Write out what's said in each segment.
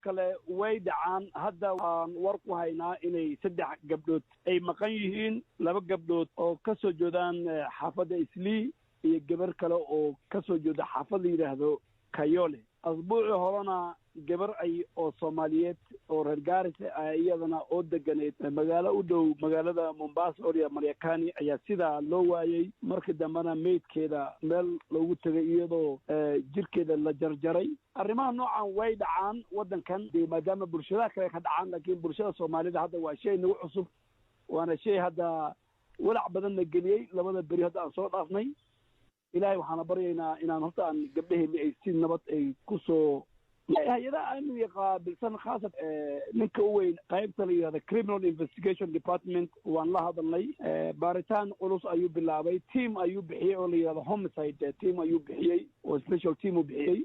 kale way dhacaan. Hadda waan war ku haynaa inay 3 gabdhood ay maqan yihiin, 2 gabdhood oo ka soo jeedaan xaafadda Islii iyo gabar kale oo ka soo jeeda xaafad la yiraahdo Kayole. asbuuci horena gabar ay oo Soomaaliyeed oo reer Gaarisa iyadana oo deganeed magaalo u dhow magaalada Mombasa oo Marekani ayaa sida loo waayay. markii dambana meydkeeda meel loogu tagay iyadoo jirkeeda la jarjaray. arrimaha noocan way dhacaan wadankan maadaama bulshada kale ka dhacaan, laakiin bulshada Soomaalida hadda waa shay nagu cusub, waana shay hadda walac badan la geliyay 2 beri hadda aan soo dhaafnay. ilaahay waxaan baryaynaa inaan horta aan gabdhaheena ay si nabad ay ku soo hay-adaha amniga qaabilsan khaasat ninka u weyn qaybta la yidhahda criminal investigation department waan la hadalnay. baaritaan culus ayuu bilaabay, team ayuu bixiyey oo la yidhahdo homicide team ayuu bixiyey oo special team u bixiyey.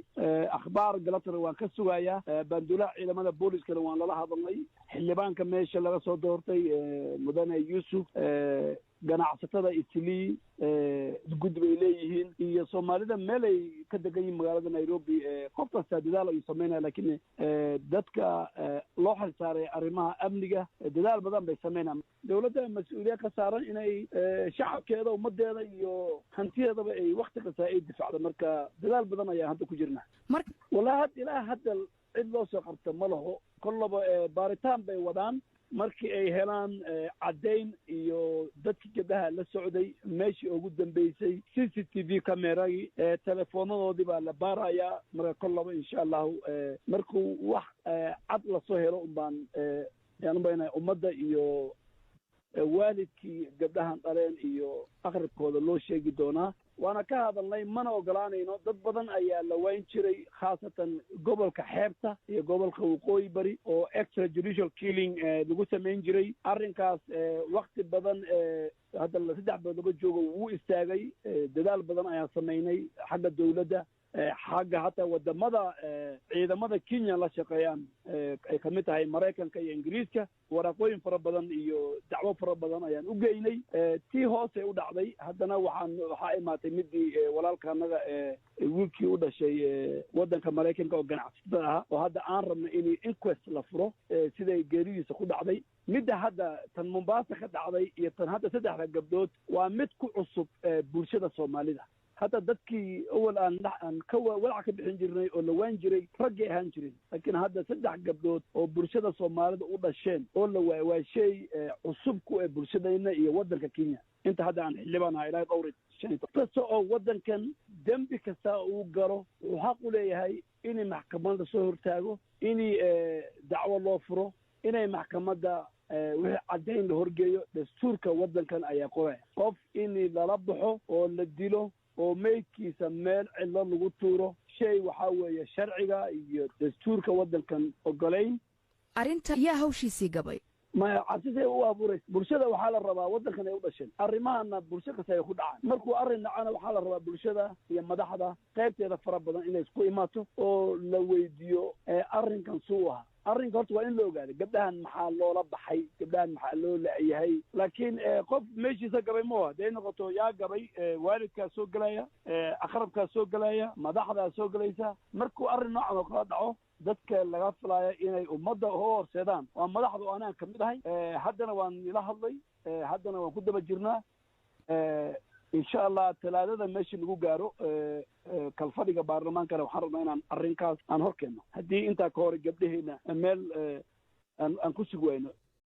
akhbaar galatana waan ka sugayaa. baanduulaha ciidamada booliskana waan lala hadalnay. xildhibaanka meesha laga soo doortay mudane Yuusuf, ganacsatada Islii guddi bay leeyihiin iyo Soomaalida meel ay ka degan yihiin magaalada Nairobi. qof kasta dadaal ayuu sameynaya, laakiin dadka loo xilsaaray arrimaha amniga dadaal badan bay sameynayaan. dowladda mas-uuliyad ka saaran inay shacabkeeda, ummadeeda iyo hantideedaba ay waqti kasta ay difaacdo. marka dadaal badan ayaa hadda ku jirna. wallahi ilaa hadda cid loo soo qabta ma laho. kollaba baaritaan bay wadaan. markii ay helaan caddayn iyo dadkii gabdhaha la socday meeshii ugu dambeysay CCTV kameragii teleefoonadoodii baa la baarayaa. marka kollaba insha allahu markuu wax cad lasoo helo unbaan yaanbayna ummadda iyo waalidkii gabdhahan dhaleen iyo aqrabkooda loo sheegi doonaa. waana ka hadalnay, mana ogolaanayno. dad badan ayaa la wayn jiray khaasatan gobolka xeebta iyo gobolka waqooyi bari oo extrajudicial killing lagu samayn jiray. arrinkaas wakti badan hadda 3 bilood laga joogo wuu istaagay. dadaal badan ayaan samaynay xagga dowladda, xagga hataa wadamada ciidamada Kenya la shaqeeyaan ay ka mid tahay Mareykanka iyo Ingiriiska. waraaqooyin fara badan iyo dacwo fara badan ayaan u geynay. tii hoose u dhacday haddana waxaa imaatay midii walaalkaanaga wiilkii u dhashay wadanka Mareykanka oo ganacsatada ah oo hadda aan rabno in inquest la furo siday geeridiisa ku dhacday. midda hadda tan Mombasa ka dhacday iyo tan hadda 3 gabdhood waa mid ku cusub bulshada Soomaalida. hadda dadkii awal aan ka walac ka bixin jirnay oo la waan jiray raggii ahaan jirin, laakiin hadda 3 gabdhood oo bulshada Soomaalida u dhasheen oo la waa shay cusub ku bulshadayna iyo wadanka Kenya. inta hadda aan xildhibaanahay ilaa dhowr kasta oo wadankan dembi kasta uu galo wuxuu xaq u leeyahay in maxkamadda soo hortaago, in dacwo loo furo, inay maxkamadda wixii caddayn la horgeeyo. dastuurka wadankan ayaa qoray qof in lala baxo oo la dilo oo meydkiisa meel cidlo lagu tuuro shay waxaa weeye sharciga iyo dastuurka wadankan ogolayn. arrinta yaa hawshiisii gabay ma casisay u abuuraysa bulshada. waxaa la rabaa wadankan ay u dhasheen arrimahana bulsho kasta ay ku dhacaan. markuu arrin dhacana waxaa la rabaa bulshada iyo madaxda qaybteeda fara badan inay isku imaato oo la weydiiyo arrinkan suu ahaa. arrinka horta waa in la ogaado gabdhahan maxaa loola baxay, gabdhahan maxaa loo leeyahay. laakiin qof meeshiisa gabay ma aha. day noqoto yaa gabay, waalidkaa soo gelaya, aqrabkaa soo gelaya, madaxdaa soo gelaysa. markuu arrin noocan oo kala dhaco dadka laga filaya inay ummadda horseedaan waa madaxda oo anaan ka mid ahay. haddana waan ila hadlay, haddana waan ku daba jirnaa. insha allah talaadada meeshii lagu gaaro kalfadhiga baarlamaankana waxaan rabnaa inaan arrinkaas aan hor keenno. haddii intaa ka hore gabdhaheena meel aan ku sugi wayno